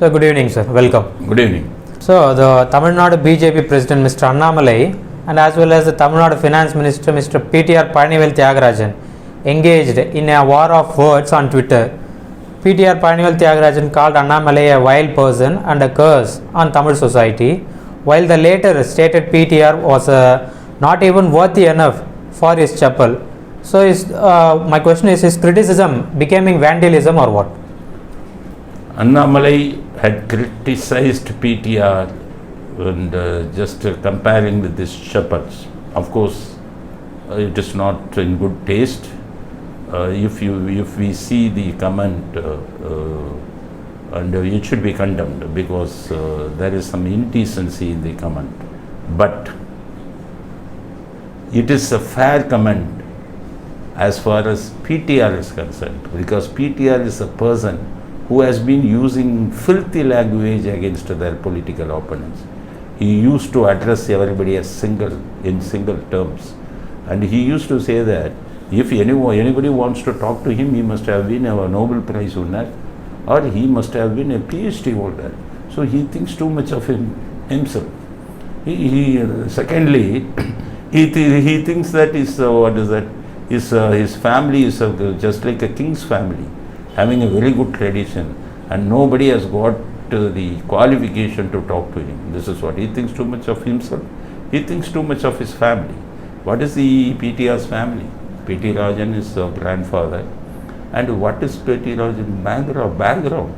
So good evening, sir. Welcome. Good evening. So the Tamil Nadu BJP President Mr. Annmalai and as well as the Tamil Nadu Finance Minister Mr. PTR Palanivel Thiagarajan engaged in a war of words on Twitter. PTR Palanivel Thiagarajan called Annmalai a vile person and a curse on Tamil society, while the latter stated PTR was not even worthy enough for his chapel. So my question is criticism becoming vandalism or what? Annmalai had criticized PTR and just comparing with these shepherds. Of course, it is not in good taste. If we see the comment, and it should be condemned because there is some indecency in the comment. But it is a fair comment as far as PTR is concerned, because PTR is a person who has been using filthy language against their political opponents. He used to address everybody in single terms, and he used to say that if anybody wants to talk to him, he must have been a Nobel Prize winner or he must have been a PhD holder. So he thinks too much of himself. Secondly, he thinks that his family is just like a king's family, having a very good tradition, and nobody has got the qualification to talk to him. This is what he thinks too much of himself. He thinks too much of his family. What is the PTR's family? P.T. Rajan is a grandfather. And what is P.T. Rajan's background?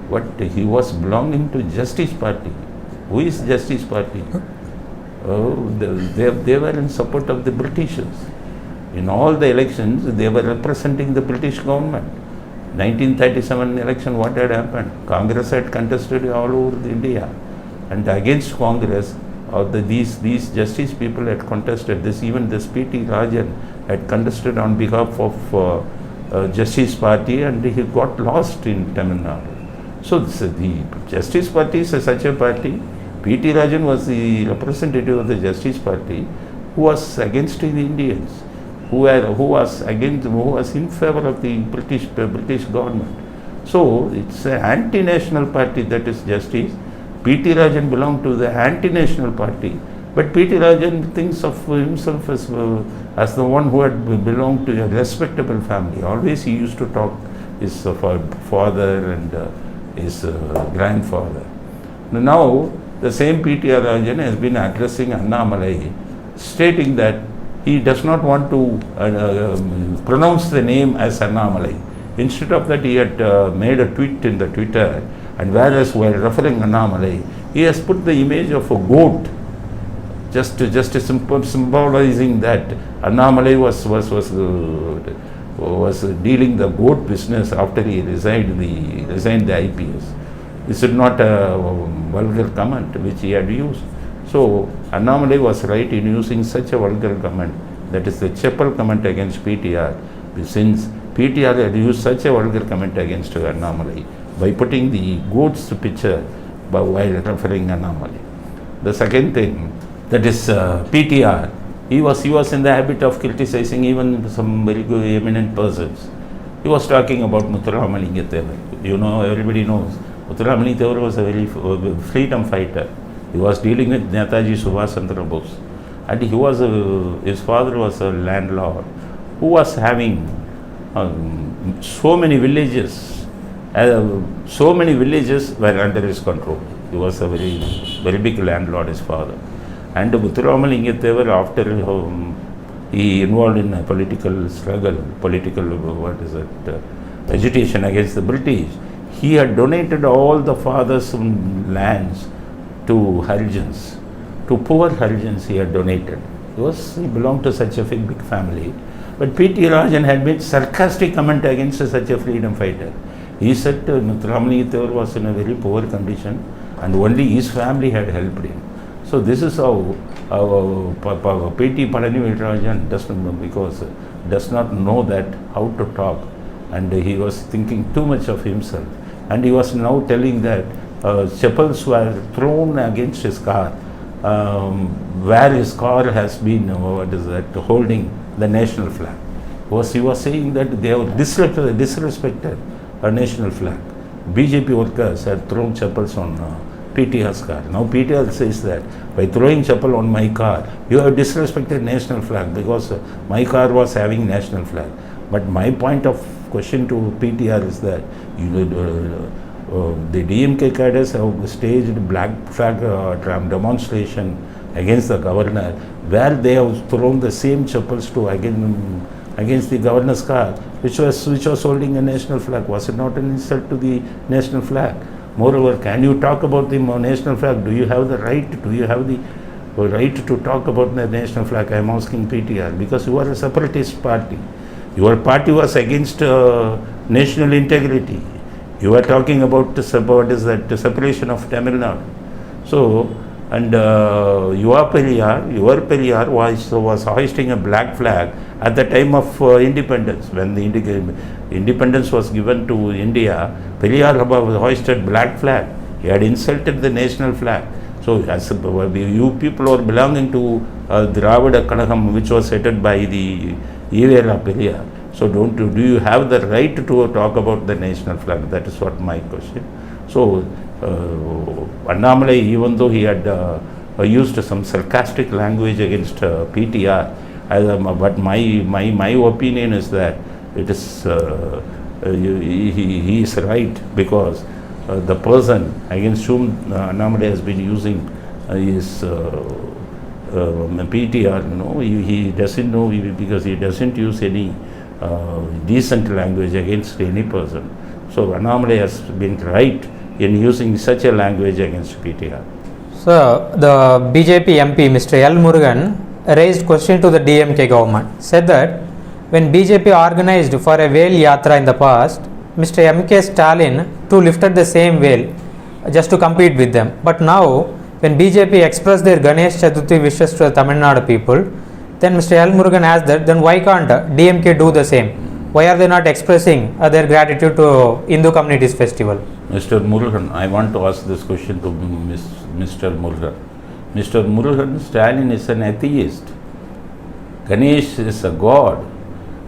What he was belonging to Justice Party. Who is Justice Party? They were in support of the Britishers. In all the elections, they were representing the British government. 1937 election, what had happened? Congress had contested all over India, and against Congress, these justice people had contested this. Even this P.T. Rajan had contested on behalf of Justice Party, and he got lost in Tamil Nadu. So the Justice Party is such a party. P.T. Rajan was the representative of the Justice Party who was against the Indians, who was in favor of the British government. So it's an anti-national party, that is Justice. P.T. Rajan belonged to the anti-national party, but P.T. Rajan thinks of himself as the one who had belonged to a respectable family. Always he used to talk his father and his grandfather. Now the same P.T. Rajan has been addressing Annmalai, stating that he does not want to pronounce the name as Annmalai. Instead of that, he had made a tweet in the Twitter, and whereas while referring Annmalai, he has put the image of a goat, just symbolizing that Annmalai was dealing the goat business after he resigned the IPS. This is not a vulgar comment which he had used. So Annmalai was right in using such a vulgar comment, that is the Chappal comment against PTR, since PTR had used such a vulgar comment against Annmalai by putting the goat's picture while referring Annmalai. The second thing, that is PTR, he was in the habit of criticizing even some very good eminent persons. He was talking about Muthuramalingam Thevar. Everybody knows Muthuramalingam Thevar was a very freedom fighter. He was dealing with Nethaji Bose, and his father was a landlord who was having so many villages. So many villages were under his control. He was a very big landlord, his father. And Muthuramalingam Thevar, after he involved in a political struggle, agitation against the British, he had donated all the father's lands to Harijans, to poor Harijans he had donated. He belonged to such a big family. But P.T. Rajan had made sarcastic comment against such a freedom fighter. He said Muthuramalingam Thevar was in a very poor condition and only his family had helped him. So this is how P.T. Palanivel Rajan does not know that how to talk, and he was thinking too much of himself, and he was now telling that chappals were thrown against his car, where his car has been holding the national flag. He was saying that they have disrespected a national flag. BJP workers had thrown chappals on PTR's car. Now PTR says that by throwing chappal on my car, you have disrespected national flag because my car was having national flag. But my point of question to PTR is that the DMK cadres have staged black flag demonstration against the governor, where they have thrown the same chappals to against the governor's car, which was holding a national flag. Was it not an insult to the national flag? Moreover, can you talk about the national flag? Do you have the right? Do you have the right to talk about the national flag? I am asking PTR, because you are a separatist party. Your party was against national integrity. You are talking about the separation of Tamil Nadu. So, and your Periyar was hoisting a black flag at the time of independence. When the independence was given to India, Periyar hoisted black flag. He had insulted the national flag. So, as you people are belonging to Dravida Kalagam, which was headed by the Ivera Periyar. So, do you have the right to talk about the national flag? That is what my question. So, Annmalai, even though he had used some sarcastic language against PTR, but my opinion is that it is he is right, because the person against whom Annmalai has been using is PTR. He doesn't know, because he doesn't use any decent language against any person. So Annmalai has been right in using such a language against PTR. So the BJP MP Mr. L. Murugan raised question to the DMK government, said that when BJP organized for a Vel Yatra in the past, Mr. M.K. Stalin too lifted the same Vel just to compete with them. But now when BJP expressed their Ganesh Chaturthi wishes to the Tamil Nadu people, then Mr. L. Murugan asked that, then why can't DMK do the same? Why are they not expressing their gratitude to Hindu community's festival? Mr. Murugan, I want to ask this question to Mr. Murugan. Mr. Murugan, Stalin is an atheist. Ganesh is a god.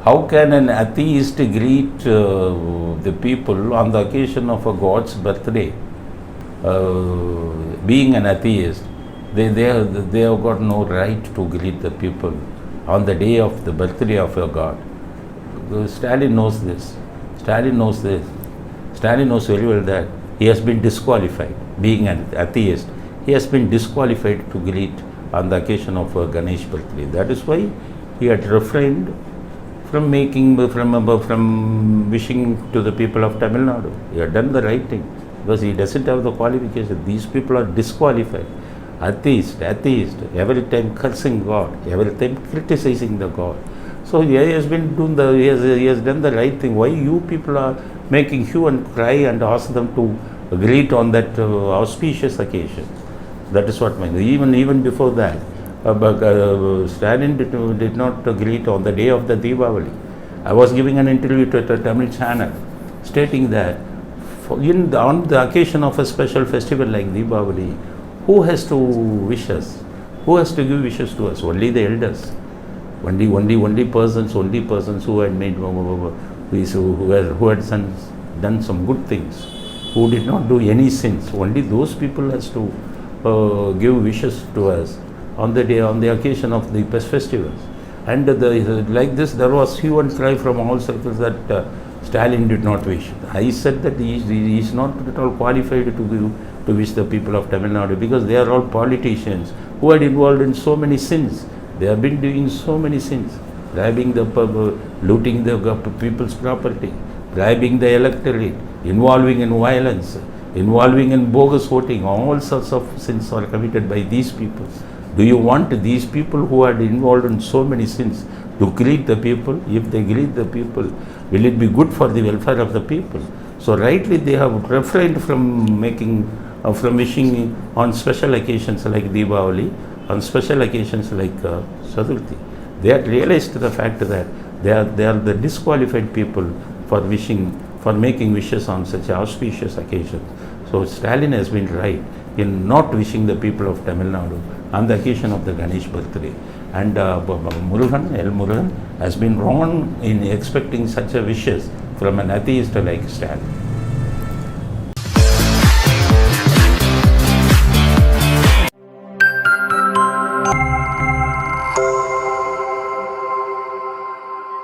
How can an atheist greet the people on the occasion of a god's birthday? Being an atheist, they have got no right to greet the people on the day of the birthday of a god. Stalin knows this. Stalin knows this. Stalin knows very well that he has been disqualified. Being an atheist, he has been disqualified to greet on the occasion of a Ganesh birthday. That is why he had refrained from wishing to the people of Tamil Nadu. He had done the right thing, because he doesn't have the qualification. These people are disqualified. Atheist, every time cursing God, every time criticizing the God. So he has been doing he has done the right thing. Why you people are making hue and cry and ask them to greet on that auspicious occasion? That is what even before that, Stalin did not greet on the day of the Deepavali. I was giving an interview to a Tamil channel stating that on the occasion of a special festival like Deepavali, who has to wish us? Who has to give wishes to us? Only the elders. Only persons who had made who had done some good things, who did not do any sins. Only those people has to give wishes to us on the occasion of the festivals. And like this, there was hue and cry from all circles that Stalin did not wish. I said that he is not at all qualified to wish the people of Tamil Nadu, because they are all politicians who are involved in so many sins. They have been doing so many sins, bribing looting the people's property, bribing the electorate, involving in violence, involving in bogus voting. All sorts of sins are committed by these people. Do you want these people who are involved in so many sins to greet the people? If they greet the people, will it be good for the welfare of the people? So rightly they have refrained from wishing on special occasions like Deepavali, on special occasions like Chaturthi. They had realized the fact that they are the disqualified people for making wishes on such auspicious occasions. So Stalin has been right in not wishing the people of Tamil Nadu on the occasion of the Ganesh birthday. And L. Murugan has been wrong in expecting such a wishes from an atheist like Stalin.